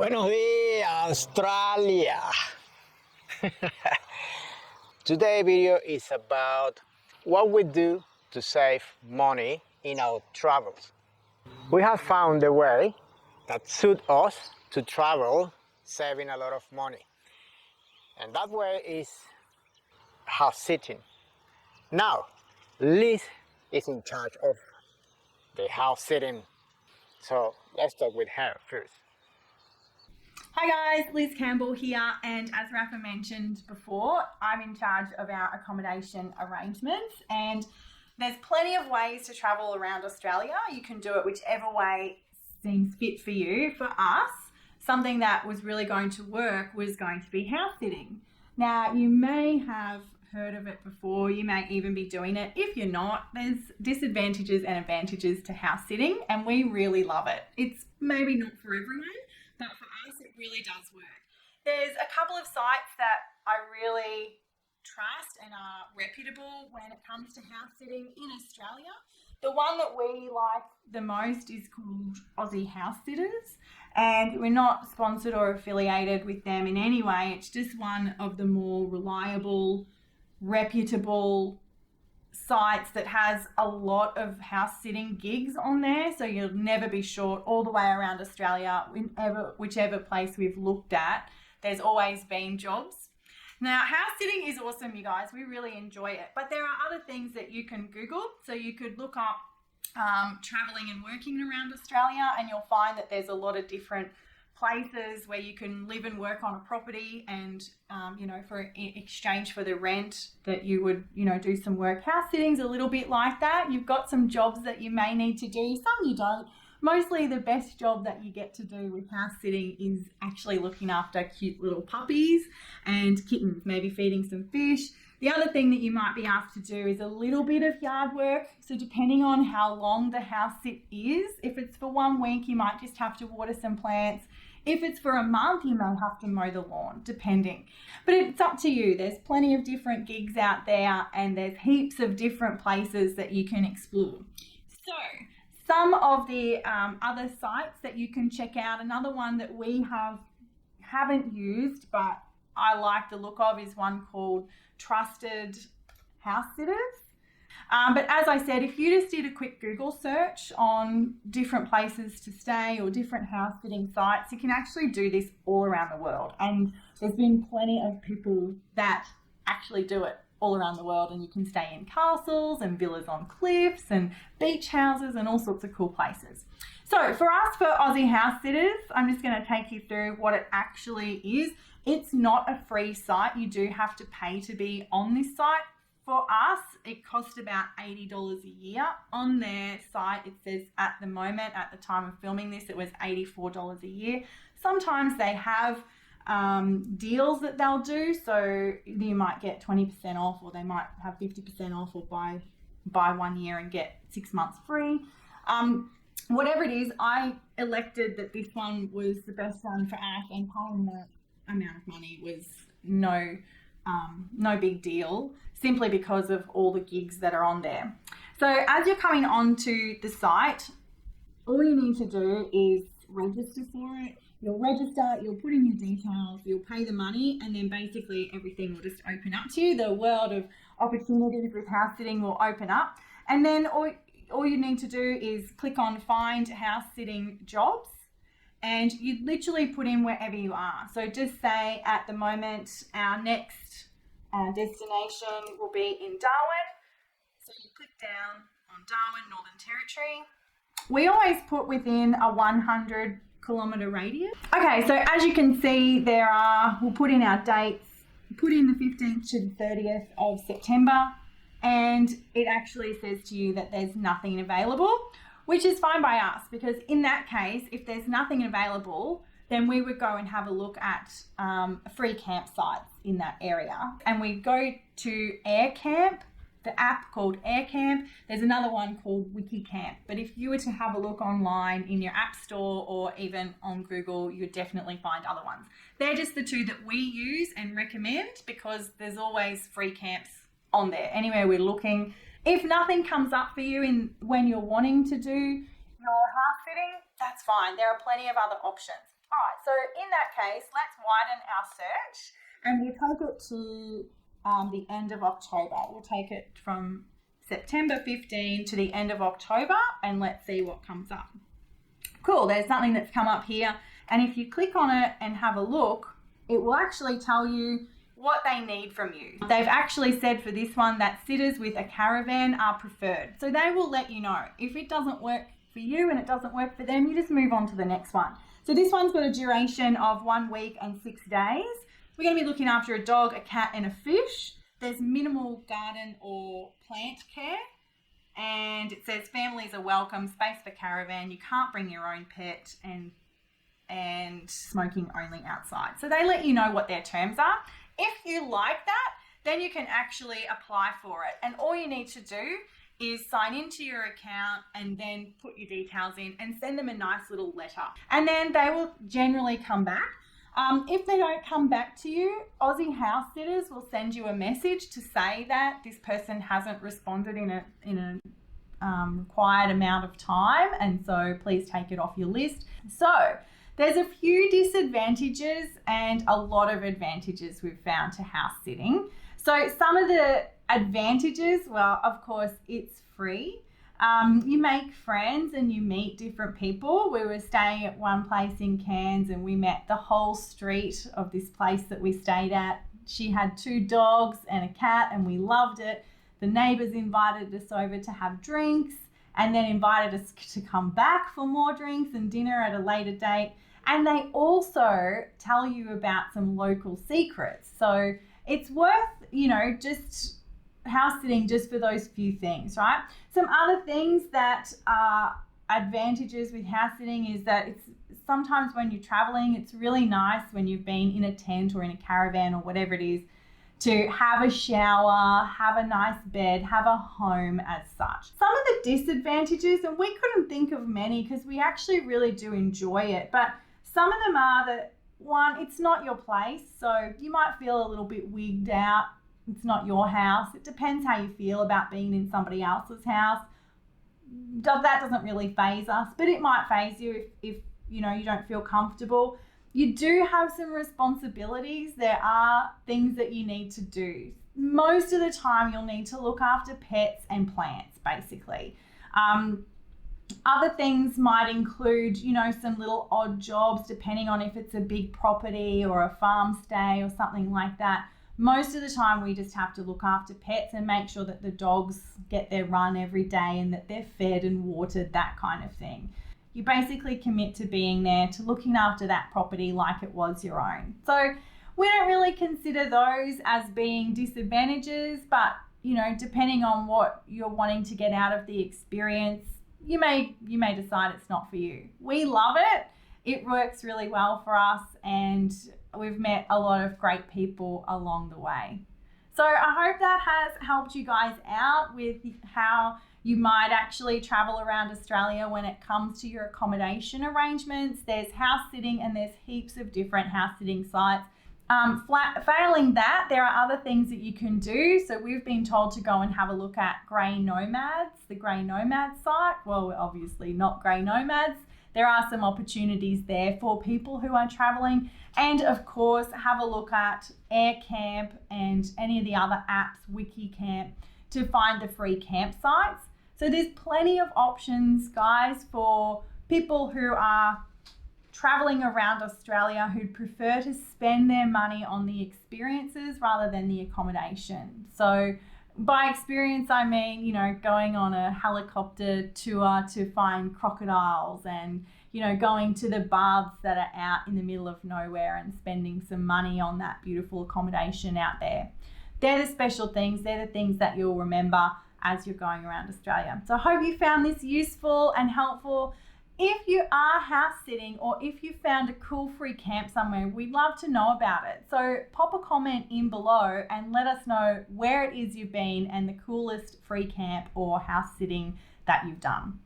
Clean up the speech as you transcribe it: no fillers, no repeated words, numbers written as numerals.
Buenos días, Australia. Today's video is about what we do to save money in our travels. We have found a way that suits us to travel, saving a lot of money. And that way is house sitting. Now, Liz is in charge of the house sitting. So let's talk with her first. Hi guys, Liz Campbell here, and as Rafa mentioned before, I'm in charge of our accommodation arrangements, and there's plenty of ways to travel around Australia. You can do it whichever way seems fit for you. For us, something that was really going to work was going to be house sitting. Now, you may have heard of it before, you may even be doing it. If you're not, there's disadvantages and advantages to house sitting, and we really love it. It's maybe not for everyone, but for us, it really does work. There's a couple of sites that I really trust and are reputable when it comes to house sitting in Australia. The one that we like the most is called Aussie House Sitters, and we're not sponsored or affiliated with them in any way. It's just one of the more reliable, reputable sites that has a lot of house sitting gigs on there, so you'll never be short all the way around Australia. Whichever place we've looked at, there's always been jobs. Now, house sitting is awesome, you guys. We really enjoy it, but there are other things that you can Google. So you could look up traveling and working around Australia, and you'll find that there's a lot of different places where you can live and work on a property, and for exchange for the rent that you would do some work. House sitting's a little bit like that. You've got some jobs that you may need to do, some you don't. Mostly the best job that you get to do with house sitting is actually looking after cute little puppies and kittens, maybe feeding some fish. The other thing that you might be asked to do is a little bit of yard work. So depending on how long the house sit is, if it's for 1 week, you might just have to water some plants. If it's for a month, you may have to mow the lawn, depending. But it's up to you. There's plenty of different gigs out there, and there's heaps of different places that you can explore. So some of the other sites that you can check out, another one that we haven't used but I like the look of, is one called Trusted House Sitters. But as I said, if you just did a quick Google search on different places to stay or different house sitting sites, you can actually do this all around the world. And there's been plenty of people that actually do it all around the world, and you can stay in castles and villas on cliffs and beach houses and all sorts of cool places. So for us, for Aussie House Sitters, I'm just going to take you through what it actually is. It's not a free site. You do have to pay to be on this site. For us, it cost about $80 a year. On their site, it says at the moment, at the time of filming this, it was $84 a year. Sometimes they have deals that they'll do, so you might get 20% off, or they might have 50% off, or buy 1 year and get 6 months free. Whatever it is, I elected that this one was the best one for us, and paying that amount of money was no big deal, simply because of all the gigs that are on there. So as you're coming onto the site, all you need to do is register for it. You'll register, you'll put in your details, you'll pay the money, and then basically everything will just open up to you. The world of opportunities with house sitting will open up, and then all you need to do is click on Find House Sitting Jobs, and you literally put in wherever you are. So just say at the moment our next destination will be in Darwin. So you click down on Darwin, Northern Territory. We always put within a 100-kilometre radius. Okay, so as you can see, we'll put in our dates, put in the 15th to the 30th of September, and it actually says to you that there's nothing available, which is fine by us, because in that case, if there's nothing available, then we would go and have a look at free campsites in that area. And we go to AirCamp, the app called AirCamp. There's another one called WikiCamp. But if you were to have a look online in your app store or even on Google, you'd definitely find other ones. They're just the two that we use and recommend, because there's always free camps on there. Anywhere we're looking. If nothing comes up for you when you're wanting to do your house sitting, that's fine. There are plenty of other options. All right, so in that case, let's widen our search and we'll take it to the end of October. We'll take it from September 15 to the end of October and let's see what comes up. Cool, there's something that's come up here, and if you click on it and have a look, it will actually tell you what they need from you. They've actually said for this one that sitters with a caravan are preferred. So they will let you know. If it doesn't work for you and it doesn't work for them, you just move on to the next one. So this one's got a duration of 1 week and 6 days. We're going to be looking after a dog, a cat and a fish. There's minimal garden or plant care. And it says families are welcome, space for caravan. You can't bring your own pet and smoking only outside. So they let you know what their terms are. If you like that, then you can actually apply for it. And all you need to do is sign into your account and then put your details in and send them a nice little letter. And then they will generally come back. If they don't come back to you, Aussie house sitters will send you a message to say that this person hasn't responded in a required amount of time, and so please take it off your list. So there's a few disadvantages and a lot of advantages we've found to house sitting. So some of the advantages, well, of course, it's free. You make friends and you meet different people. We were staying at one place in Cairns and we met the whole street of this place that we stayed at. She had 2 dogs and a cat and we loved it. The neighbours invited us over to have drinks and then invited us to come back for more drinks and dinner at a later date. And they also tell you about some local secrets. So it's worth, just house sitting just for those few things, right? Some other things that are advantages with house sitting is that it's sometimes when you're traveling, it's really nice when you've been in a tent or in a caravan or whatever it is to have a shower, have a nice bed, have a home as such. Some of the disadvantages, and we couldn't think of many because we actually really do enjoy it, but some of them are that, one, it's not your place, so you might feel a little bit wigged out. It's not your house. It depends how you feel about being in somebody else's house. That doesn't really faze us, but it might faze you if you don't feel comfortable. You do have some responsibilities. There are things that you need to do. Most of the time, you'll need to look after pets and plants, basically. Other things might include, some little odd jobs, depending on if it's a big property or a farm stay or something like that. Most of the time, we just have to look after pets and make sure that the dogs get their run every day and that they're fed and watered, that kind of thing. You basically commit to being there, to looking after that property like it was your own. So we don't really consider those as being disadvantages, but, depending on what you're wanting to get out of the experience, you may decide it's not for you. We love it. It works really well for us and we've met a lot of great people along the way. So I hope that has helped you guys out with how you might actually travel around Australia when it comes to your accommodation arrangements. There's house sitting and there's heaps of different house sitting sites. Failing that, there are other things that you can do. So we've been told to go and have a look at Grey Nomads, the Grey Nomads site. Well, we're obviously not Grey Nomads. There are some opportunities there for people who are traveling. And of course, have a look at Air Camp and any of the other apps, WikiCamp, to find the free campsites. So there's plenty of options, guys, for people who are traveling around Australia who'd prefer to spend their money on the experiences rather than the accommodation. So by experience, I mean, going on a helicopter tour to find crocodiles and, going to the baths that are out in the middle of nowhere and spending some money on that beautiful accommodation out there. They're the special things. They're the things that you'll remember as you're going around Australia. So I hope you found this useful and helpful. If you are house sitting or if you found a cool free camp somewhere, we'd love to know about it. So pop a comment in below and let us know where it is you've been and the coolest free camp or house sitting that you've done.